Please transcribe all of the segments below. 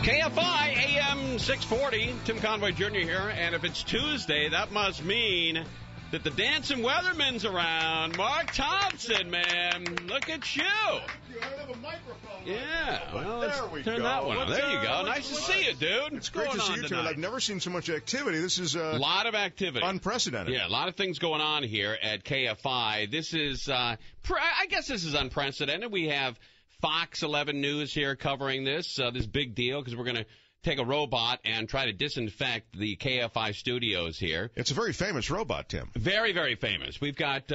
KFI AM 640, Tim Conway Jr. here, and if it's Tuesday, that must mean that the dancing weatherman's around. Mark Thompson, man, look at you. I don't have a microphone. Yeah, well, let's there we turn go. that one on. There you go. Nice to see you, dude. It's great to see you, too. I've never seen so much activity. This is a lot of activity. Unprecedented. Yeah, a lot of things going on here at KFI. This is, I guess this is unprecedented. We have Fox 11 News here covering this big deal, because we're going to take a robot and try to disinfect the KFI studios here. It's a very famous robot, Tim. Very, very famous. We've got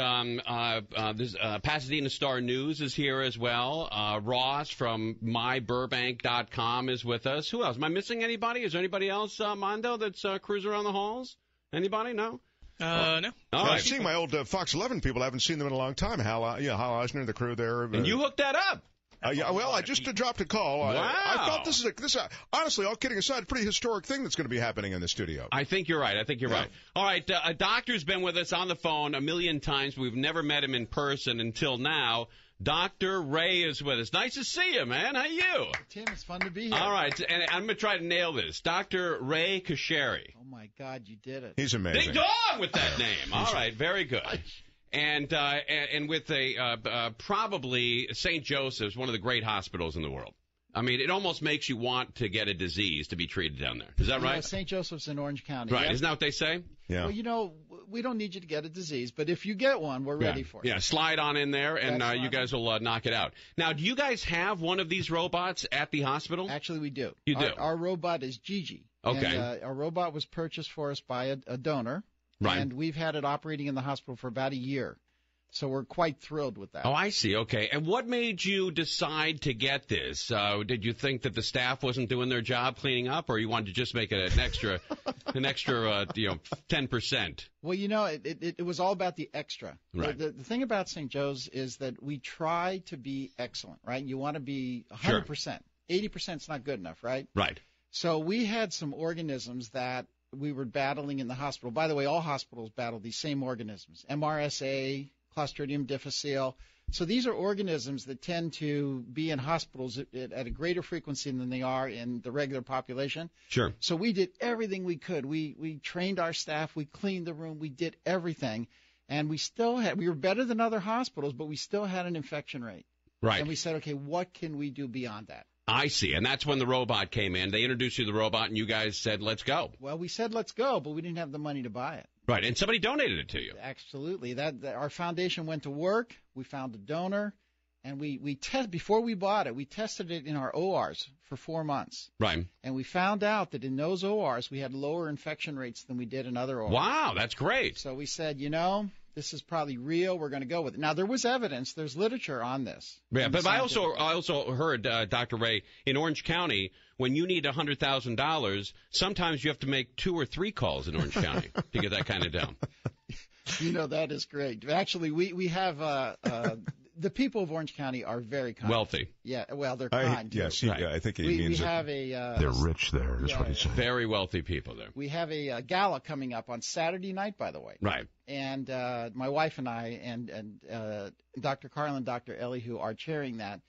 Pasadena Star News is here as well. Ross from myburbank.com is with us. Who else? Am I missing anybody? Is there anybody else, Mondo, that's cruising around the halls? Anybody? No? No. All right. I've seen my old Fox 11 people. I haven't seen them in a long time. Hal Eisner, the crew there. And you hooked that up. I just dropped a call. Wow. I thought this is honestly, all kidding aside, a pretty historic thing that's going to be happening in the studio. I think you're right. Right. All right, a doctor's been with us on the phone a million times. We've never met him in person until now. Dr. Ray is with us. Nice to see you, man. How you? Tim, it's fun to be here. All right, and I'm going to try to nail this. Dr. Ray Kasheri. Oh, my God, you did it. He's amazing. Ding dong with that name. All right, very good. And with probably St. Joseph's, one of the great hospitals in the world. I mean, it almost makes you want to get a disease to be treated down there. Is that right? St. Joseph's in Orange County. Right. Yep. Isn't that what they say? Yeah. Well, we don't need you to get a disease, but if you get one, we're ready for it. Yeah, slide on in there, and you guys will knock it out. Now, do you guys have one of these robots at the hospital? Actually, we do. You do? Our robot is Gigi. Okay. And, our robot was purchased for us by a donor. Right. And we've had it operating in the hospital for about a year. So we're quite thrilled with that. Oh, I see. Okay. And what made you decide to get this? Did you think that the staff wasn't doing their job cleaning up, or you wanted to just make it an extra 10%? Well, it was all about the extra. Right. The thing about St. Joe's is that we try to be excellent, right? You want to be 100%. Sure. 80% is not good enough, right? Right. So we had some organisms that we were battling in the hospital. By the way, all hospitals battle these same organisms. MRSA, Clostridium difficile. So these are organisms that tend to be in hospitals at a greater frequency than they are in the regular population. Sure. So we did everything we could. We trained our staff. We cleaned the room. We did everything. And we were better than other hospitals, but we still had an infection rate. Right. And we said, okay, what can we do beyond that? I see. And that's when the robot came in. They introduced you to the robot, and you guys said, let's go. Well, we said, let's go, but we didn't have the money to buy it. Right. And somebody donated it to you. Absolutely. Our foundation went to work. We found a donor, and before we bought it, we tested it in our ORs for 4 months. Right. And we found out that in those ORs, we had lower infection rates than we did in other ORs. Wow, that's great. So we said, this is probably real. We're going to go with it. Now, there was evidence. There's literature on this. Yeah, but I also heard, Dr. Ray, in Orange County, when you need $100,000, sometimes you have to make 2 or 3 calls in Orange County to get that kind of down. That is great. Actually, we have the people of Orange County are very kind. Wealthy. Yeah, well, they're kind. Yes, right. I think he means we have they're rich there. That's what he's saying. Very wealthy people there. We have a gala coming up on Saturday night, by the way. Right. And my wife and I and Dr. Carl and Dr. Elihu are chairing that.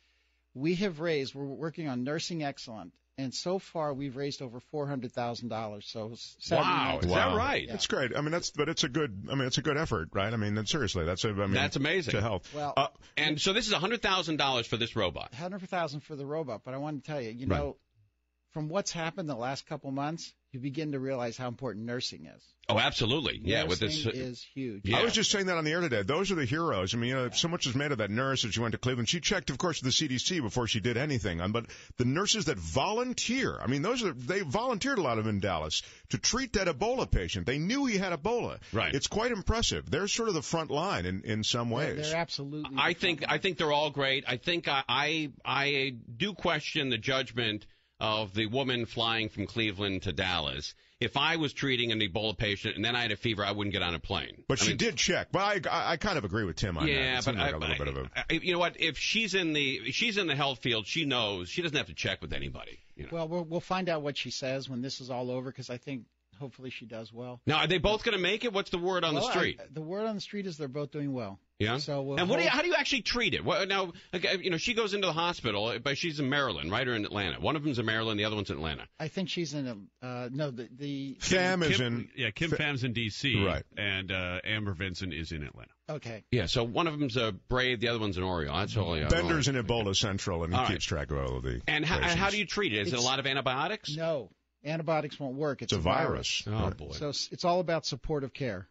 We're working on Nursing Excellent. And so far, we've raised over $400,000. So wow, is that right? Yeah. That's great. I mean, it's a good effort, right? I mean, seriously, that's amazing to help. Well, and so this is $100,000 for this robot. $100,000 for the robot, but I want to tell you, from what's happened the last couple months, you begin to realize how important nursing is. Oh, absolutely. Yeah, with this is huge. Yeah. I was just saying that on the air today. Those are the heroes. I mean, so much is made of that nurse as she went to Cleveland. She checked, of course, the CDC before she did anything. But the nurses that volunteer, I mean, they volunteered a lot of them in Dallas to treat that Ebola patient. They knew he had Ebola. Right. It's quite impressive. They're sort of the front line in some ways. They're absolutely. I think they're all great. I think I do question the judgment of the woman flying from Cleveland to Dallas. If I was treating an Ebola patient and then I had a fever, I wouldn't get on a plane. But she did check. But I kind of agree with Tim on that. Yeah, but like a little bit of you know what? If she's in the health field, she knows she doesn't have to check with anybody. Well, we'll find out what she says when this is all over, because I think hopefully she does well. Now, are they both going to make it? What's the word on the street? The word on the street is they're both doing well. Yeah. So and how do you actually treat it? Now, she goes into the hospital, but she's in Maryland, right, or in Atlanta. One of them's in Maryland, the other one's in Atlanta. I think she's in the Pham is in. Yeah, Kim Pham's in D.C. Right. And Amber Vincent is in Atlanta. Okay. Yeah, so one of them's a Brave, the other one's an Oriole. That's all. Bender's in Ebola Central, and he All right. keeps track of all of the. And how do you treat it? Is it a lot of antibiotics? No, antibiotics won't work. It's a virus. Oh boy. So it's all about supportive care.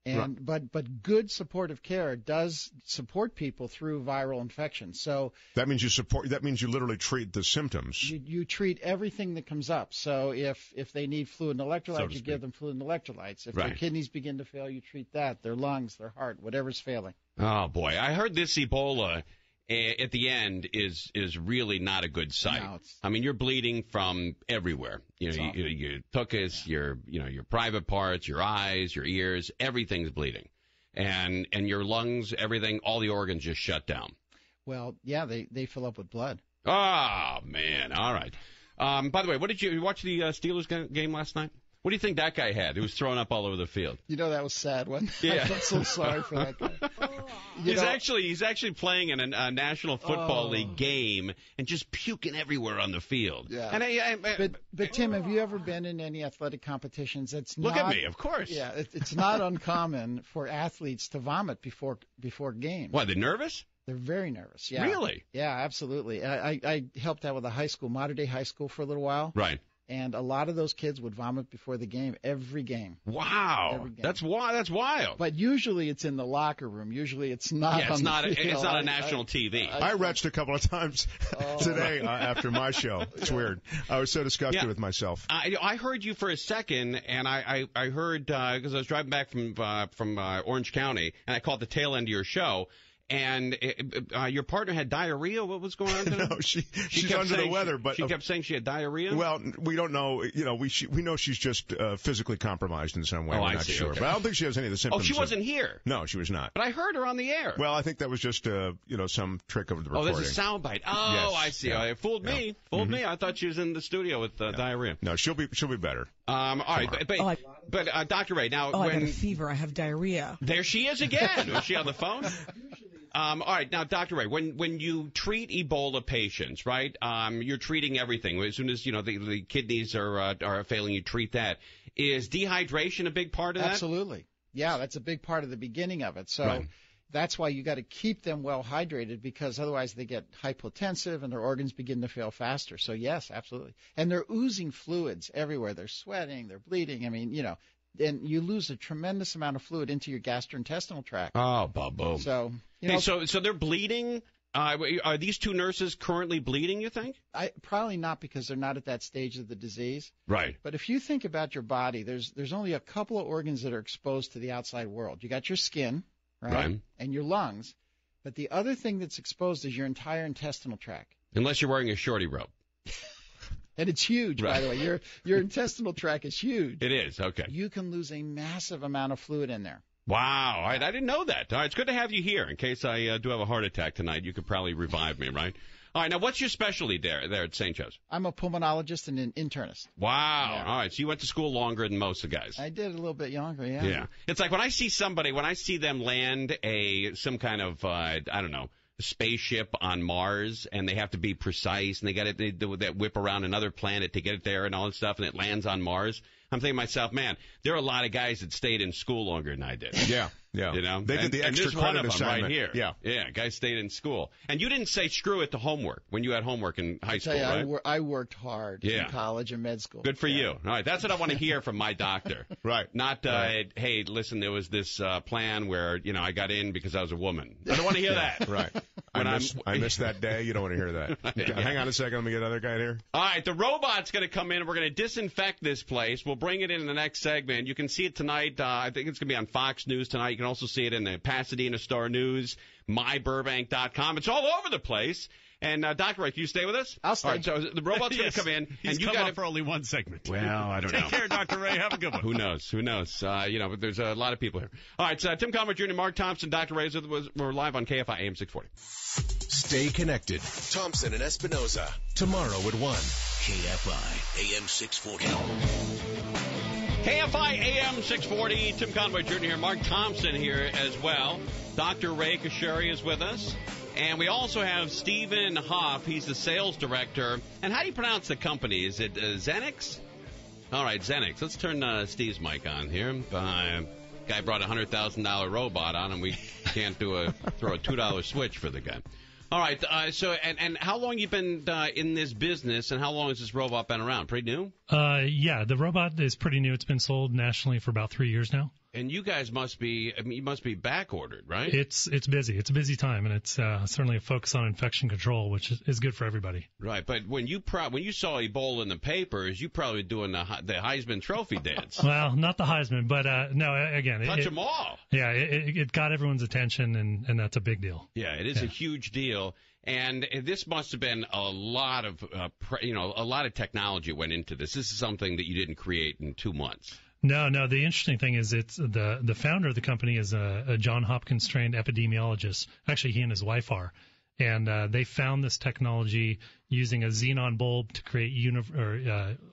And but good supportive care does support people through viral infections. So that means you literally treat the symptoms. You treat everything that comes up. So if they need fluid and electrolytes, you give them fluid and electrolytes. If their kidneys begin to fail, you treat that. Their lungs, their heart, whatever's failing. Oh boy, I heard this Ebola at the end is really not a good sight. No, I mean, you're bleeding from everywhere. Your tuchus, your private parts, your eyes, your ears, everything's bleeding, and your lungs, everything, all the organs just shut down. Well, yeah, they fill up with blood. Oh man, all right. By the way, what did you watch the Steelers game last night? What do you think that guy had? He was thrown up all over the field. You know, that was sad one. Yeah. I felt so sorry for that guy. He's actually playing in a National Football League game and just puking everywhere on the field. Yeah. And but Tim, have you ever been in any athletic competitions? Look at me, of course. Yeah, it's not uncommon for athletes to vomit before games. What? They're nervous? They're very nervous. Yeah. Really? Yeah, absolutely. I helped out with a high school, modern day high school, for a little while. Right. And a lot of those kids would vomit before the game, every game. Wow, every game. That's wild. But usually it's in the locker room. Usually it's not. Yeah, it's not. It's not a national TV. I retched a couple of times today after my show. It's weird. I was so disgusted with myself. I heard you for a second, and I heard because I was driving back from Orange County, and I caught the tail end of your show. And your partner had diarrhea. What was going on today? No, she's under the weather, but she kept saying she had diarrhea. Well, we don't know. We know she's just physically compromised in some way. We're not sure, okay. but I don't think she has any of the symptoms. Oh, she wasn't here. No, she was not. But I heard her on the air. Well, I think that was just some trick of the recording. Oh, there's a soundbite. Oh, yes. I see. Yeah. It fooled me. Fooled me. I thought she was in the studio with diarrhea. No, she'll be better. All right, but Dr. Ray, now I got a fever. I have diarrhea. There she is again. Was she on the phone? All right, now, Dr. Ray, when you treat Ebola patients, right, you're treating everything. As soon as, the kidneys are failing, you treat that. Is dehydration a big part of that? Absolutely. Yeah, that's a big part of the beginning of it. So that's why you got to keep them well hydrated, because otherwise they get hypotensive and their organs begin to fail faster. So, yes, absolutely. And they're oozing fluids everywhere. They're sweating, they're bleeding. I mean, and you lose a tremendous amount of fluid into your gastrointestinal tract. Oh, boom. So, so they're bleeding. Are these two nurses currently bleeding, you think? Probably not, because they're not at that stage of the disease. Right. But if you think about your body, there's only a couple of organs that are exposed to the outside world. You got your skin, right? And your lungs. But the other thing that's exposed is your entire intestinal tract. Unless you're wearing a shorty robe. And it's huge, by the way. Your intestinal tract is huge. It is, okay. You can lose a massive amount of fluid in there. Wow, all right, I didn't know that. All right, it's good to have you here. In case I do have a heart attack tonight, you could probably revive me, right? All right, now what's your specialty there at St. Joe's? I'm a pulmonologist and an internist. Wow, yeah. All right, so you went to school longer than most of the guys. I did a little bit younger, yeah. Yeah, it's like when I see them land some kind of, spaceship on Mars, and they have to be precise, and they do that whip around another planet to get it there and all that stuff, and it lands on Mars. I'm thinking to myself, man, there are a lot of guys that stayed in school longer than I did. Yeah. They did the extra credit assignment. Right here. Yeah, guys stayed in school. And you didn't say screw it to homework when you had homework in high school, right? I worked hard in college and med school. Good for you. All right, that's what I want to hear from my doctor. Right. Not, hey, listen, there was this plan where, I got in because I was a woman. I don't want to hear that. Right. I missed that day. You don't want to hear that. Hang on a second. Let me get another guy here. All right, the robot's going to come in. We're going to disinfect this place. We'll bring it in the next segment. You can see it tonight. I think it's going to be on Fox News tonight. You can also see it in the Pasadena Star News, myburbank.com. It's all over the place. And, Dr. Ray, can you stay with us? I'll stay. All right, so the robot's going to come in. He's and you come got up for only one segment. Well, I don't know. Take care, Dr. Ray. Have a good one. Who knows? But there's a lot of people here. All right, so Tim Conrad Jr., Mark Thompson, Dr. Ray, we're live on KFI AM 640. Stay connected. Thompson and Espinoza. Tomorrow at 1. KFI AM 640. KFI AM 640, Tim Conway Jr. here, Mark Thompson here as well. Dr. Ray Kashuri is with us. And we also have Stephen Hoff. He's the sales director. And how do you pronounce the company? Is it Xenix? All right, Xenix. Let's turn Steve's mic on here. Guy brought a $100,000 robot on, and we can't throw a $2 switch for the guy. All right, so how long you been in this business, and how long has this robot been around? Pretty new? Yeah, the robot is pretty new. It's been sold nationally for about 3 years now. And you guys must be back ordered, right? It's busy. It's a busy time, and it's certainly a focus on infection control, which is good for everybody. Right, but when you saw Ebola in the papers, you probably doing the Heisman Trophy dance. Well, not the Heisman, but no, again, touch them all. Yeah, it got everyone's attention, and that's a big deal. Yeah, it is a huge deal. And this must have been a lot of technology went into this. This is something that you didn't create in 2 months. No. The interesting thing is, it's the founder of the company is a Johns Hopkins trained epidemiologist. Actually, he and his wife are, and they found this technology using a xenon bulb to create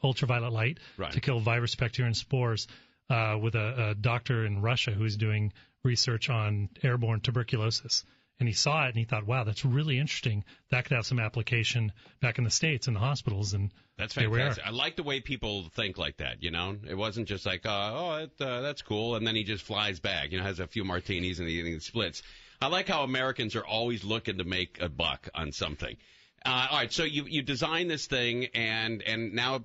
ultraviolet light to kill virus, bacteria, and spores. With a doctor in Russia who's doing research on airborne tuberculosis. And he saw it and he thought, wow, that's really interesting. That could have some application back in the States in the hospitals. And that's fantastic. I like the way people think like that, you know. It wasn't just like, that's cool, and then he just flies back, has a few martinis and he splits. I like how Americans are always looking to make a buck on something. All right, so you designed this thing, and now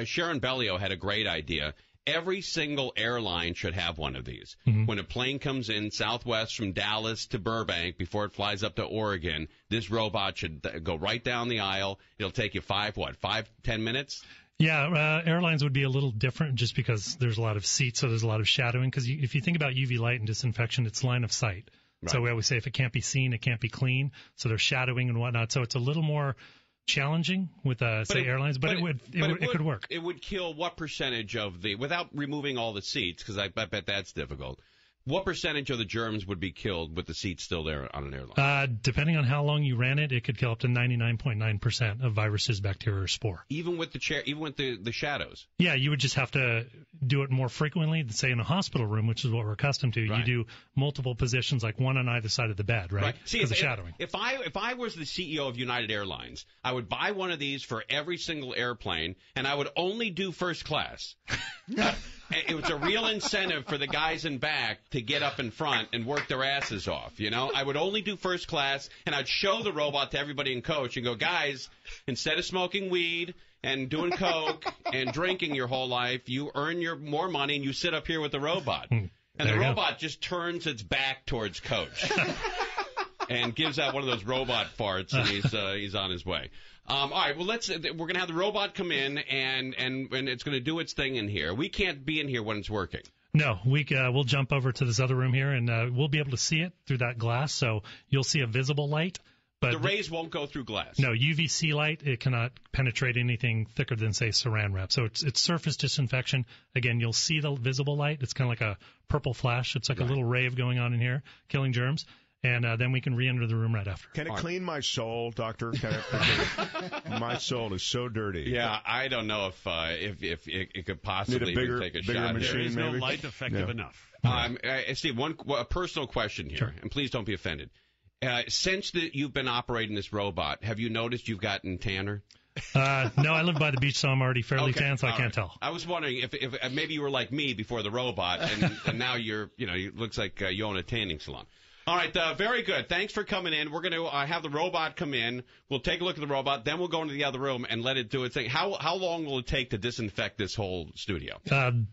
Sharon Bellio had a great idea. Every single airline should have one of these. Mm-hmm. When a plane comes in Southwest from Dallas to Burbank before it flies up to Oregon, this robot should go right down the aisle. It'll take you 5-10 minutes? Yeah, airlines would be a little different just because there's a lot of seats, so there's a lot of shadowing. Because if you think about UV light and disinfection, it's line of sight. Right. So we always say if it can't be seen, it can't be clean. So there's shadowing and whatnot. So it's a little more challenging with airlines, but it could work. It would kill what percentage of without removing all the seats, because I bet that's difficult. What percentage of the germs would be killed with the seats still there on an airline? Depending on how long you ran it, it could kill up to 99.9% of viruses, bacteria, or spore. Even with the shadows? Yeah, you would just have to do it more frequently. Say in a hospital room, which is what we're accustomed to, you do multiple positions, like one on either side of the bed, right? See, the shadowing. If I was the CEO of United Airlines, I would buy one of these for every single airplane, and I would only do first class. It was a real incentive for the guys in back to get up in front and work their asses off, I would only do first class, and I'd show the robot to everybody in coach and go, guys, instead of smoking weed and doing coke and drinking your whole life, you earn more money and you sit up here with the robot. And the robot just turns its back towards coach and gives out one of those robot farts, and he's on his way. All right, well, we're going to have the robot come in, and it's going to do its thing in here. We can't be in here when it's working. No, we'll jump over to this other room here, and we'll be able to see it through that glass, so you'll see a visible light. But the rays won't go through glass. No, UVC light, it cannot penetrate anything thicker than, say, saran wrap. So it's surface disinfection. Again, you'll see the visible light. It's kind of like a purple flash. It's like a little rave going on in here, killing germs. And then we can re-enter the room right after. Can it clean my soul, doctor? My soul is so dirty. Yeah, I don't know if it could possibly take a shot. Machine, there is no maybe? light effective enough. Steve, a personal question here, and please don't be offended. Since you've been operating this robot, have you noticed you've gotten tanner? No, I live by the beach, so I'm already fairly tan, so I can't tell. I was wondering if maybe you were like me before the robot, and now it looks like you own a tanning salon. All right, very good. Thanks for coming in. We're going to have the robot come in. We'll take a look at the robot, then we'll go into the other room and let it do its thing. How long will it take to disinfect this whole studio?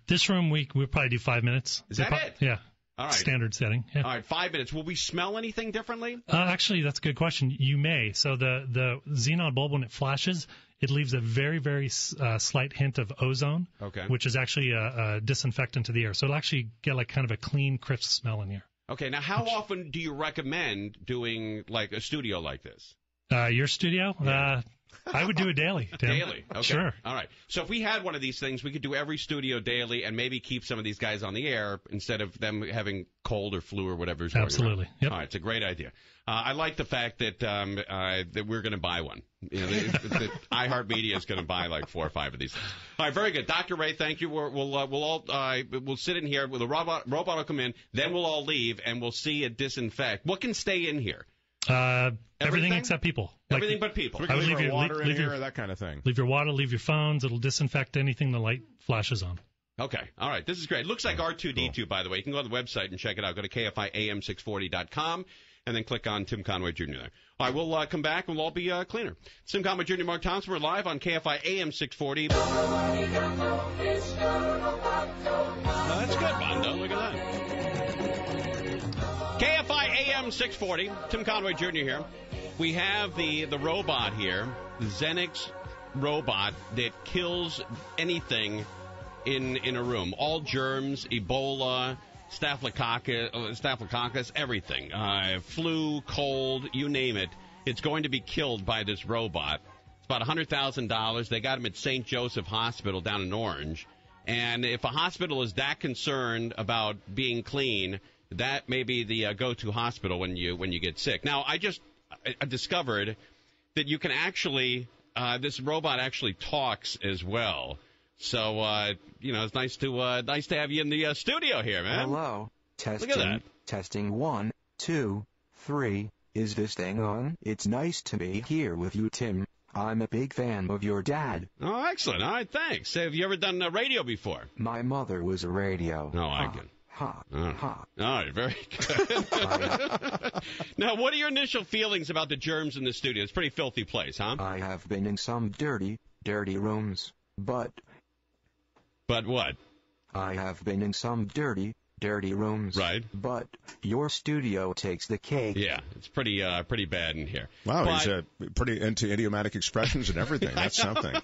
This room, we'll probably do 5 minutes. Is that it? Yeah. All right. Standard setting. Yeah. All right, 5 minutes. Will we smell anything differently? Actually, that's a good question. You may. So the xenon bulb, when it flashes, it leaves a very, very slight hint of ozone, which is actually a disinfectant to the air. So it'll actually get like kind of a clean, crisp smell in here. Okay, now how often do you recommend doing like a studio like this? Your studio? Yeah. I would do it daily, Tim. Daily. Okay. Sure. All right. So if we had one of these things, we could do every studio daily and maybe keep some of these guys on the air instead of them having cold or flu or whatever's going on. Absolutely. Yep. All right. It's a great idea. I like the fact that that we're going to buy one. You know, that iHeartMedia is going to buy like 4 or 5 of these things. All right. Very good. Dr. Ray, thank you. We'll sit in here with a robot will come in. Then we'll all leave and we'll see it disinfect. What can stay in here? Everything except people. Everything but people. We can leave your water in here, that kind of thing. Leave your water, leave your phones. It'll disinfect anything the light flashes on. Okay. All right. This is great. It looks like R2D2, by the way. You can go to the website and check it out. Go to KFIAM640.com and then click on Tim Conway Jr. there. All right. We'll come back and we'll all be cleaner. It's Tim Conway Jr. Mark Thompson. We're live on KFI AM 640. That's good, Bondo. Look at that. KFI AM 640. Tim Conway Jr. here. We have the robot here, the Xenix robot that kills anything in a room. All germs, Ebola, Staphylococcus, everything. Flu, cold, you name it. It's going to be killed by this robot. It's about $100,000. They got him at St. Joseph Hospital down in Orange. And if a hospital is that concerned about being clean, that may be the go-to hospital when you get sick. Now, I discovered that you can actually this robot actually talks as well. So it's nice to have you in the studio here, man. Hello. Testing. Look at that. Testing 1, 2, 3. Is this thing on? It's nice to be here with you, Tim. I'm a big fan of your dad. Oh, excellent. All right, thanks. Have you ever done radio before? My mother was a radio. No, I can. Ha. All right, very good. Now, what are your initial feelings about the germs in the studio? It's a pretty filthy place, huh? I have been in some dirty rooms, but... But what? I have been in some dirty rooms. Right. But your studio takes the cake. Yeah, it's pretty bad in here. Wow, but, he's pretty into idiomatic expressions and everything. That's something.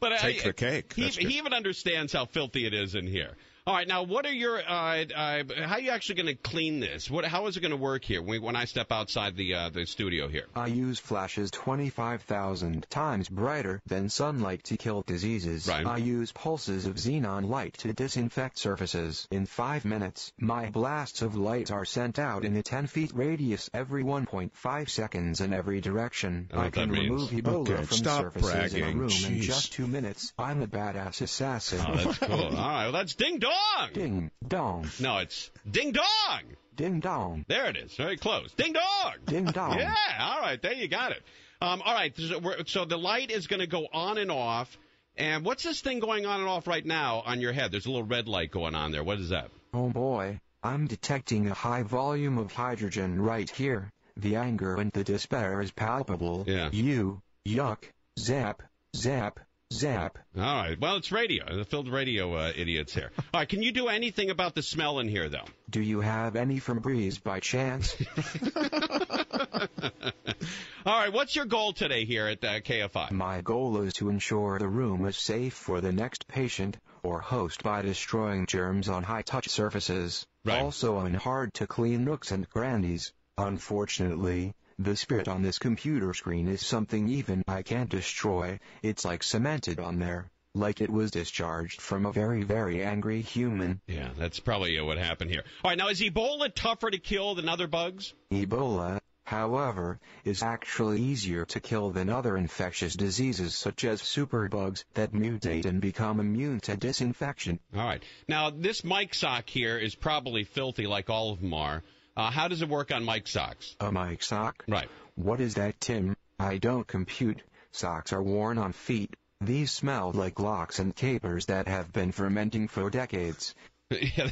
But Take the cake. He even understands how filthy it is in here. All right, now what are your how are you actually going to clean this? How is it going to work here when I step outside the studio here? I use flashes 25,000 times brighter than sunlight to kill diseases. Right. I use pulses of xenon light to disinfect surfaces. In 5 minutes, my blasts of light are sent out in a 10-foot radius every 1.5 seconds in every direction. I can remove Ebola from stop surfaces bragging. in a room in Jeez. just 2 minutes. I'm a badass assassin. Oh, that's cool. All right, well, that's ding dong. Ding dong. No, it's ding dong. Ding dong. There it is. Very close. Ding dong. Ding dong. Yeah. All right. There you got it. All right. So the light is going to go on and off. And what's this thing going on and off right now on your head? There's a little red light going on there. What is that? Oh boy. I'm detecting a high volume of hydrogen right here. The anger and the despair is palpable. Yeah. Yuck. Zap. Zap. Zap. All right. Well, it's radio. The filled radio idiots here. All right. Can you do anything about the smell in here, though? Do you have any Febreze by chance? All right. What's your goal today here at KFI? My goal is to ensure the room is safe for the next patient or host by destroying germs on high-touch surfaces. Right. Also on hard-to-clean nooks and crannies. Unfortunately, the spirit on this computer screen is something even I can't destroy. It's like cemented on there, like it was discharged from a very, very angry human. Yeah, that's probably what happened here. All right, now is Ebola tougher to kill than other bugs? Ebola, however, is actually easier to kill than other infectious diseases such as superbugs that mutate and become immune to disinfection. All right. Now, this mic sock here is probably filthy like all of them are. How does it work on mic socks? A mic sock? Right. What is that, Tim? I don't compute. Socks are worn on feet. These smell like locks and capers that have been fermenting for decades. Yeah.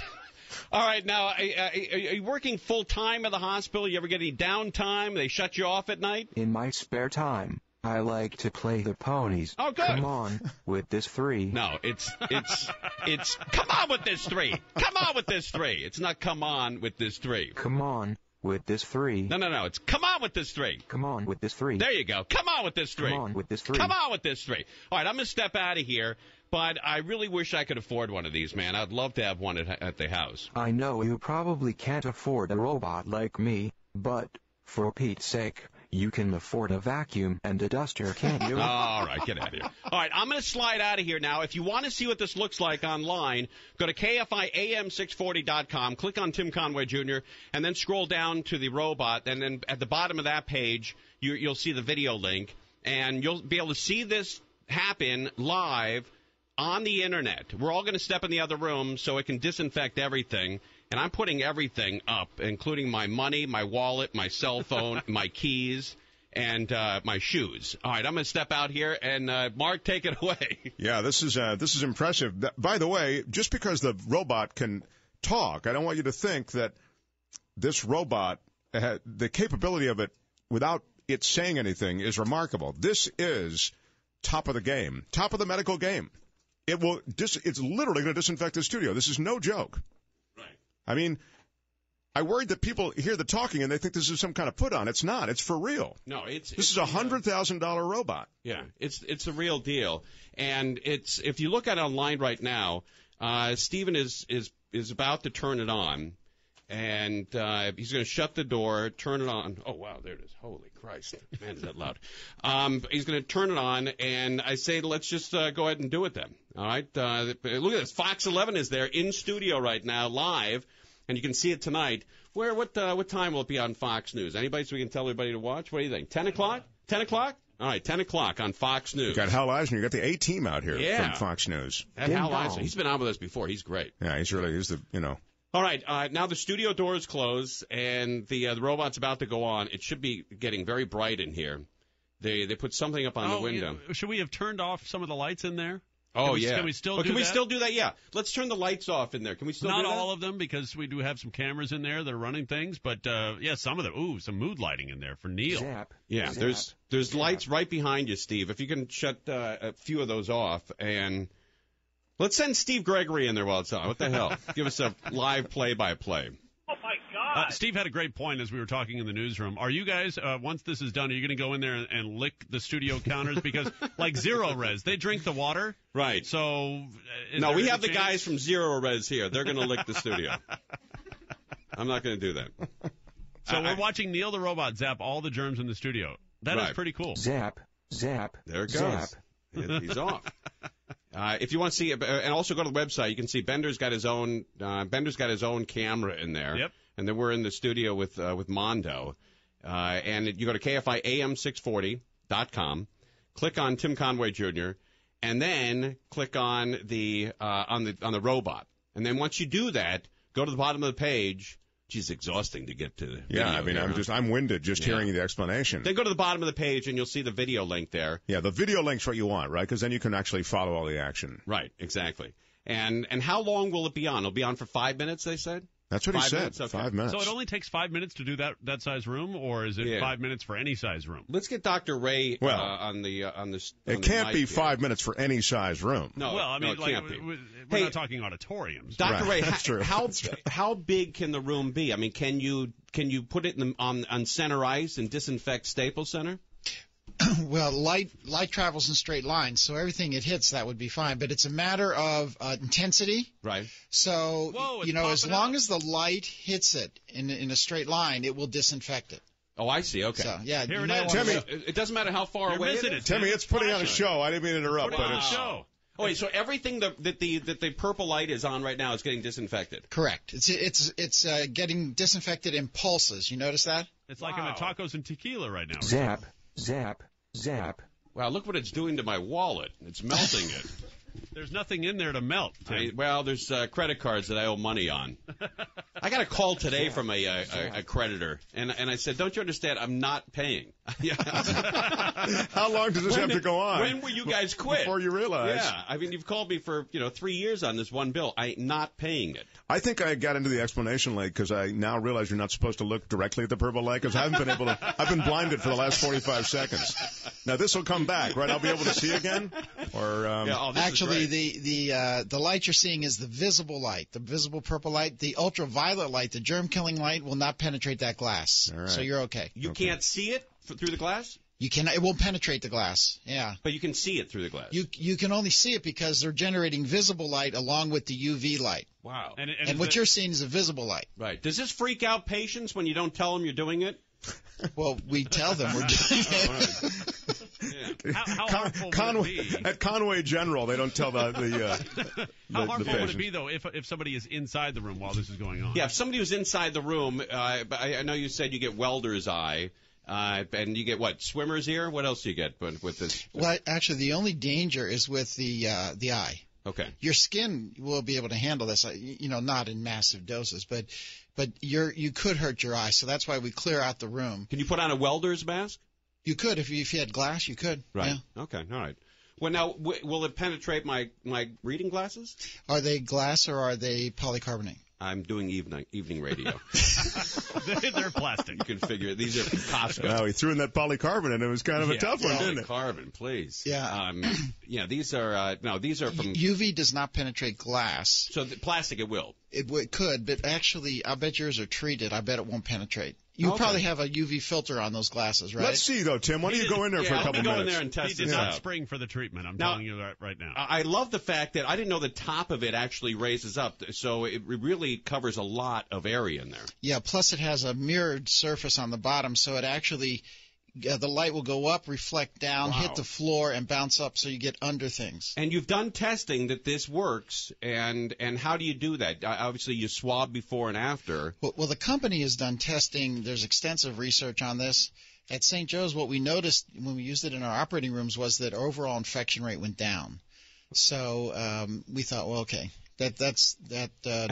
All right. Now, are you working full-time at the hospital? You ever get any downtime? They shut you off at night? In my spare time, I like to play the ponies. Oh, good. Come on, with this 3. No, it's come on with this 3. Come on with this 3. It's not come on with this 3. Come on, with this 3. No. It's come on with this 3. Come on, with this 3. There you go. Come on with this 3. Come on, with this 3. Come on with this 3. All right, I'm going to step out of here, but I really wish I could afford one of these, man. I'd love to have one at the house. I know you probably can't afford a robot like me, but, for Pete's sake, You can afford a vacuum and a duster, can't you? All right, get out of here. All right, I'm going to slide out of here now. If you want to see what this looks like online, go to KFIAM640.com, click on Tim Conway Jr., and then scroll down to the robot, and then at the bottom of that page, you'll see the video link, and you'll be able to see this happen live on the Internet. We're all going to step in the other room so it can disinfect everything. And I'm putting everything up, including my money, my wallet, my cell phone, my keys, and my shoes. All right, I'm going to step out here, and Mark, take it away. Yeah, this is impressive. By the way, just because the robot can talk, I don't want you to think that this robot, the capability of it without it saying anything is remarkable. This is top of the game, top of the medical game. It's literally going to disinfect the studio. This is no joke. I mean, I worried that people hear the talking and they think this is some kind of put on. It's not. It's for real. No, this is a $100,000 robot. Yeah, it's a real deal. And if you look at it online right now, Stephen is about to turn it on, and he's going to shut the door, turn it on. Oh wow, there it is. Holy Christ, man, is that loud? He's going to turn it on, and I say let's just go ahead and do it then. All right, look at this. Fox 11 is there in studio right now, live, and you can see it tonight. What time will it be on Fox News? Anybody, so we can tell everybody to watch? What do you think? 10 o'clock? 10 o'clock? All right, 10 o'clock on Fox News. You got Hal Eisner. You got the A-team out here from Fox News. And Hal Eisner. He's been on with us before. He's great. Yeah, he's the. All right, now the studio doors close, and the robot's about to go on. It should be getting very bright in here. They put something up on the window. Yeah. Should we have turned off some of the lights in there? Oh, Can we still do that? Can we still do that? Yeah. Let's turn the lights off in there. Can we still do that? Not all of them, because we do have some cameras in there that are running things. But, some of them. Ooh, some mood lighting in there for Neil. Zap. Yeah, Zap. there's lights right behind you, Steve. If you can shut a few of those off. And let's send Steve Gregory in there while it's on. What the hell? Give us a live play-by-play. Oh, my God. Steve had a great point as we were talking in the newsroom. Are you guys, once this is done, are you going to go in there and lick the studio counters? Because, like Zero Res, they drink the water. Right. So, no, we have the guys from Zero Res here. They're going to lick the studio. I'm not going to do that. So we're watching Neil the Robot zap all the germs in the studio. That is pretty cool. Zap. Zap. There it goes. Zap. He's off. If you want to see it, and also go to the website, you can see Bender's got his own camera in there. Yep. And then we're in the studio with Mondo. And you go to KFIAM640.com, click on Tim Conway Jr., and then click on the robot. And then once you do that, go to the bottom of the page. Geez, exhausting to get to the video. Yeah, I mean, I'm winded just hearing the explanation. Then go to the bottom of the page, and you'll see the video link there. Yeah, the video link's what you want, right? Because then you can actually follow all the action. Right, exactly. And how long will it be on? It'll be on for 5 minutes, they said? That's what he said. Minutes? Okay. 5 minutes. So it only takes 5 minutes to do that size room, or is it 5 minutes for any size room? Let's get Dr. Ray on the It can't be 5 minutes for any size room. No, well, I mean, it can't be. We're not talking auditoriums. Dr. Ray, that's true. How big can the room be? I mean, can you put it on center ice and disinfect Staples Center? Well, light travels in straight lines, so everything it hits, that would be fine. But it's a matter of intensity. Right. So, Whoa, as long as the light hits it in a straight line, it will disinfect it. Oh, I see. Okay. So, yeah, Here you it might is. want to- Timmy, it doesn't matter how far away it is. Timmy, it's putting on a show. I didn't mean to interrupt, Putting but on a it's show. Oh, wait, so everything that the purple light is on right now is getting disinfected? Correct. It's getting disinfected in pulses. You notice that? It's like in the tacos and tequila right now. Zap. Zap. Zap. Wow, look what it's doing to my wallet. It's melting it. There's nothing in there to melt, Tim. There's credit cards that I owe money on. I got a call today from a creditor, and I said, don't you understand, I'm not paying. how long does this have to go on? When will you guys quit? Before you realize. Yeah, I mean, you've called me for 3 years on this one bill. I'm not paying it. I think I got into the explanation late because I now realize you're not supposed to look directly at the purple light because I haven't been able to. I've been blinded for the last 45 seconds. Now this will come back, right? I'll be able to see again. Or actually, the light you're seeing is the visible light, the visible purple light. The ultraviolet light, the germ-killing light, will not penetrate that glass. All right. So you're okay. You can't see it through the glass? You can. It won't penetrate the glass. Yeah. But you can see it through the glass. You can only see it because they're generating visible light along with the UV light. Wow. And what you're seeing is a visible light. Right. Does this freak out patients when you don't tell them you're doing it? Well, we tell them we're doing it. How harmful would it be? At Conway General, they don't tell the How harmful would patients. it be, though, if somebody is inside the room while this is going on? Yeah, if somebody was inside the room, I know you said you get welder's eye, and you get what, swimmer's ear? What else do you get with this? Well, actually, the only danger is with the eye. Okay. Your skin will be able to handle this, not in massive doses, but you could hurt your eye. So that's why we clear out the room. Can you put on a welder's mask? You could if you had glass. You could. Right. Yeah. Okay. All right. Well, now, will it penetrate my reading glasses? Are they glass or are they polycarbonate? I'm doing evening radio. They're plastic. You can figure these are from Costco. Well, he threw in that polycarbonate, and it was kind of a tough one, didn't it? Polycarbonate, please. Yeah. These are these are from UV does not penetrate glass. So the plastic it will. It could, but actually, I bet yours are treated. I bet it won't penetrate. You probably have a UV filter on those glasses, right? Let's see, though, Tim. Why don't you go in there for a couple go minutes? in there and test He did this not out. spring for the treatment. I'm telling you that right now. I love the fact that I didn't know the top of it actually raises up, so it really covers a lot of area in there. Yeah, plus it has a mirrored surface on the bottom, so it actually the light will go up, reflect down, hit the floor, and bounce up, so you get under things. And you've done testing that this works, and how do you do that? Obviously, you swab before and after. Well, the company has done testing. There's extensive research on this. At St. Joe's, what we noticed when we used it in our operating rooms was that overall infection rate went down. So we thought, well, okay. And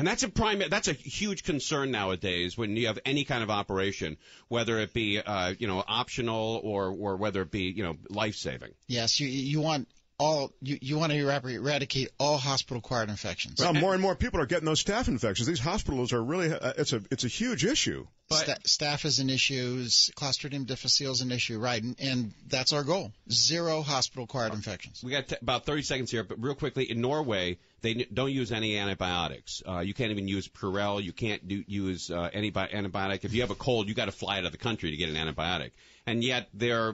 that's a huge concern nowadays when you have any kind of operation, whether it be optional or whether it be life saving. Yes, you want you want to eradicate all hospital-acquired infections. Well, more and more people are getting those staph infections. These hospitals are really it's a huge issue. Staph is an issue. Clostridium difficile is an issue, right? And that's our goal: 0 hospital-acquired infections. We got about 30 seconds here, but real quickly, in Norway, they don't use any antibiotics. You can't even use Purell. You can't use any antibiotic. If you have a cold, you got to fly out of the country to get an antibiotic. And yet, their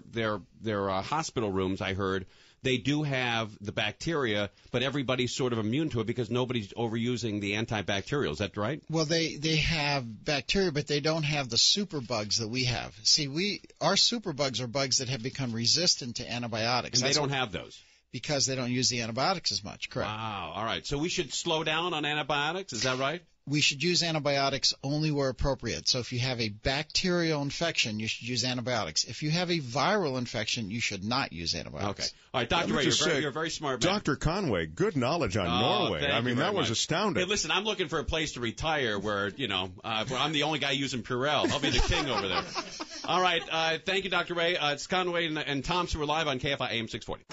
hospital rooms, I heard, they do have the bacteria, but everybody's sort of immune to it because nobody's overusing the antibacterial. Is that right? Well, they have bacteria, but they don't have the superbugs that we have. See, our superbugs are bugs that have become resistant to antibiotics. And they don't have those. Because they don't use the antibiotics as much, correct? Wow. All right. So we should slow down on antibiotics. Is that right? We should use antibiotics only where appropriate. So if you have a bacterial infection, you should use antibiotics. If you have a viral infection, you should not use antibiotics. Okay. All right, Dr. Ray, you're a very smart man. Dr. Conway, good knowledge on Norway. I mean, that was astounding. Hey, listen, I'm looking for a place to retire where, where I'm the only guy using Purell. I'll be the king over there. All right. Thank you, Dr. Ray. It's Conway and Thompson. We're live on KFI AM 640.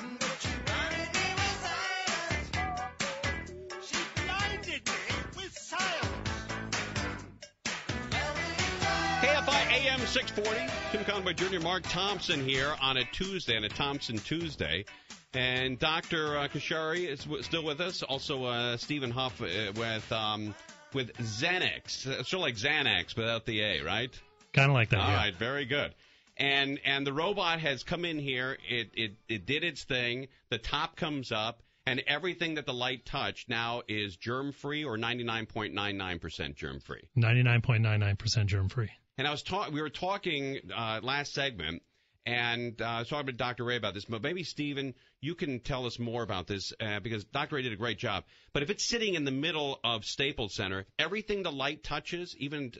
KFI AM 640, Tim Conway Jr., Mark Thompson here on a Tuesday, on a Thompson Tuesday. And Dr. Kashari is still with us. Also, Stephen Huff with Xanax. It's sort of like Xanax without the A, right? Kind of like that, All right, very good. And the robot has come in here. It did its thing. The top comes up. And everything that the light touched now is germ-free or 99.99% germ-free. 99.99% germ-free. And we were talking last segment, and I was talking to Dr. Ray about this, but maybe, Stephen, you can tell us more about this because Dr. Ray did a great job. But if it's sitting in the middle of Staples Center, everything the light touches, even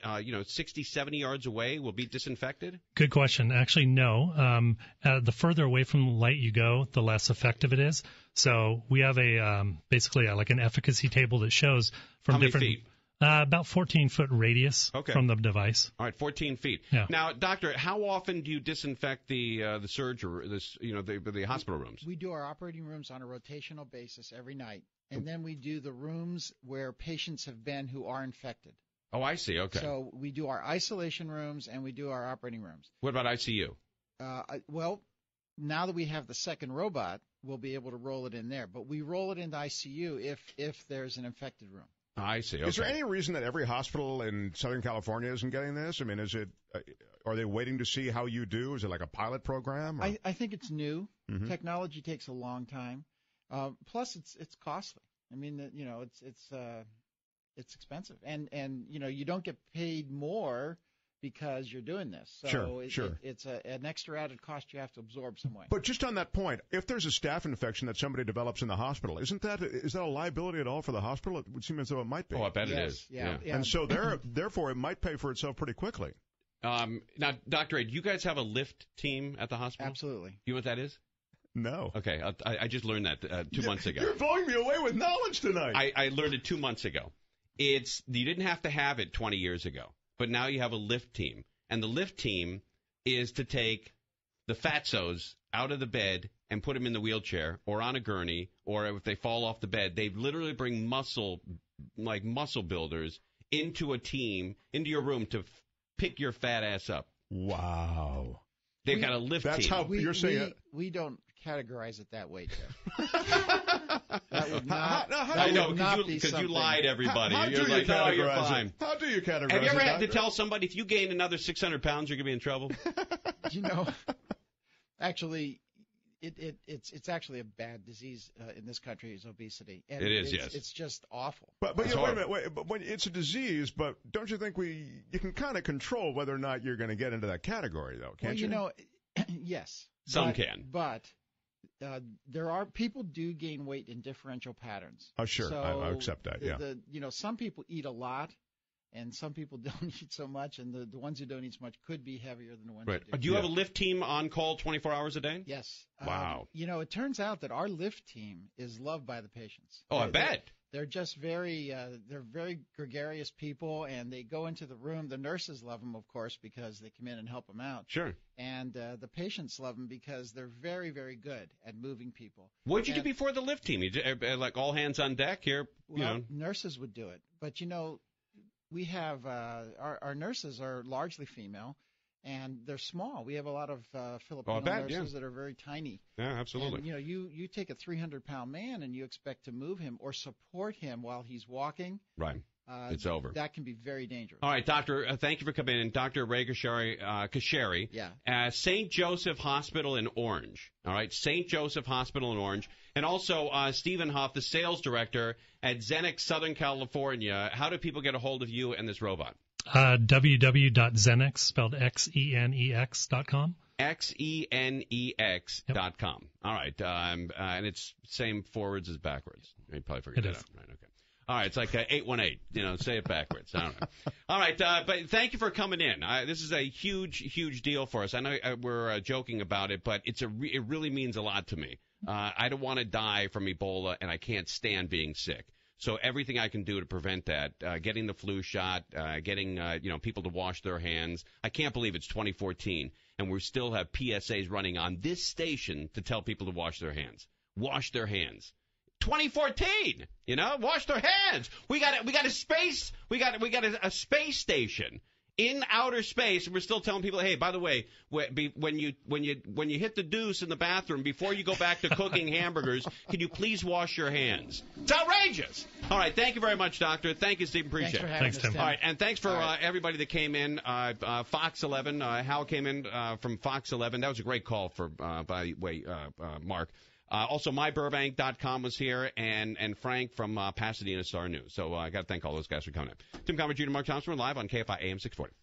60, 70 yards away, will be disinfected? Good question. Actually, no. The further away from the light you go, the less effective it is. So we have basically like an efficacy table that shows from How many different feet? About 14-foot radius from the device. All right, 14 feet. Yeah. Now, doctor, how often do you disinfect the surgery, the hospital rooms? We do our operating rooms on a rotational basis every night, and then we do the rooms where patients have been who are infected. Oh, I see. Okay. So we do our isolation rooms and we do our operating rooms. What about ICU? Well, now that we have the second robot, we'll be able to roll it in there. But we roll it into ICU if there's an infected room. I see. Okay. Is there any reason that every hospital in Southern California isn't getting this? I mean, are they waiting to see how you do? Is it like a pilot program? Or? I think it's new. Mm-hmm. Technology takes a long time. Plus, it's costly. I mean, it's expensive, and you don't get paid more because you're doing this. So Sure. It's an extra added cost you have to absorb some way. But just on that point, if there's a staph infection that somebody develops in the hospital, is that a liability at all for the hospital? It would seem as though it might be. Oh, I bet it Yes, is. yeah. And so therefore it might pay for itself pretty quickly. Now, Dr. A, do you guys have a lift team at the hospital? Absolutely. Do you know what that is? No. Okay, I just learned that 2 months ago. You're blowing me away with knowledge tonight. I learned it 2 months ago. You didn't have to have it 20 years ago, but now you have a lift team. And the lift team is to take the fatzos out of the bed and put them in the wheelchair or on a gurney, or if they fall off the bed, they literally bring muscle builders into a team, into your room to pick your fat ass up. Wow. They've got a lift team. That's how you're saying. We don't categorize it that way, Jeff. That would not. I know, because because you lied to everybody. How You're do you like, no, you're categorize fine. it? How do you categorize it? Have you ever had to Doctor? tell somebody if you gain another 600 pounds, you're going to be in trouble? Actually, it's actually a bad disease in this country is obesity. And It is, yes. It's just awful. But wait a minute. But when it's a disease, but don't you think you can kind of control whether or not you're going to get into that category, though, can't you? Yes. Some can. But there are people do gain weight in differential patterns. Oh, sure. So I accept that, yeah. Some people eat a lot, and some people don't eat so much, and the ones who don't eat so much could be heavier than the ones Right. who do. Do you have a lift team on call 24 hours a day? Yes. Wow. It turns out that our lift team is loved by the patients. Oh, I bet. They're just they're very gregarious people, and they go into the room. The nurses love them, of course, because they come in and help them out. Sure. And the patients love them because they're very, very good at moving people. What did you do before the lift team? You did, like all hands on deck here? Nurses would do it. But, we have our nurses are largely female, and they're small. We have a lot of Filipino nurses that are very tiny. Yeah, absolutely. And, you take a 300-pound man and you expect to move him or support him while he's walking. Right. It's over. That can be very dangerous. All right, Doctor, thank you for coming in. Dr. Ray Kashari, St. Joseph Hospital in Orange. All right, St. Joseph Hospital in Orange. And also Stephen Huff, the sales director at Xenex Southern California. How do people get a hold of you and this robot? www.xenex, spelled Xenex.com. Xenex.com. All right. And it's same forwards as backwards. You probably figured that out. Right, okay. All right, it's like 818. Say it backwards. I don't know. All right, but thank you for coming in. This is a huge deal for us. I know we're joking about it, but it really means a lot to me. I don't want to die from Ebola, and I can't stand being sick. So everything I can do to prevent that, getting the flu shot, getting people to wash their hands. I can't believe it's 2014, and we still have PSAs running on this station to tell people to wash their hands. Wash their hands. 2014, wash their hands. We got a space station in outer space, and we're still telling people, hey, by the way, when you hit the deuce in the bathroom before you go back to cooking hamburgers, can you please wash your hands? It's outrageous. All right, thank you very much, Doctor. Thank you, Steve. Appreciate it. Thanks, Tim. All right, and thanks for everybody that came in. Fox 11, Hal came in from Fox 11. That was a great call by the way, Mark. Also, myburbank.com was here, and Frank from Pasadena Star News. So I got to thank all those guys for coming in. Tim Comer Jr., Mark Thompson, we're live on KFI AM 640.